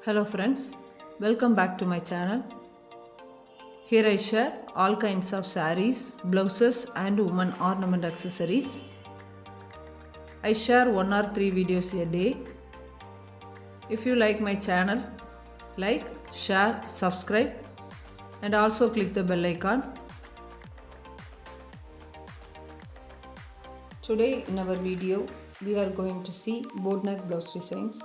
Hello friends, welcome back to my channel. Here I share all kinds of sarees, blouses and women ornament accessories. I share 1 or 3 videos a day. If you like my channel, like, share, subscribe and also click the bell icon. Today in our video, we are going to see boat neck blouse designs.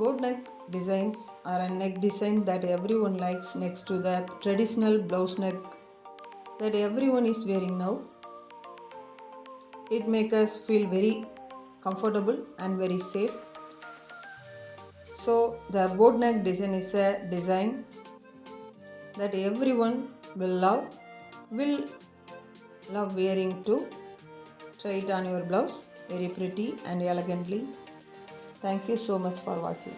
Boat neck designs are a neck design that everyone likes next to the traditional blouse neck that everyone is wearing now. It makes us feel very comfortable and very safe. So the boat neck design is a design that everyone will love wearing too. Try it on your blouse very pretty and elegantly. Thank you so much for watching.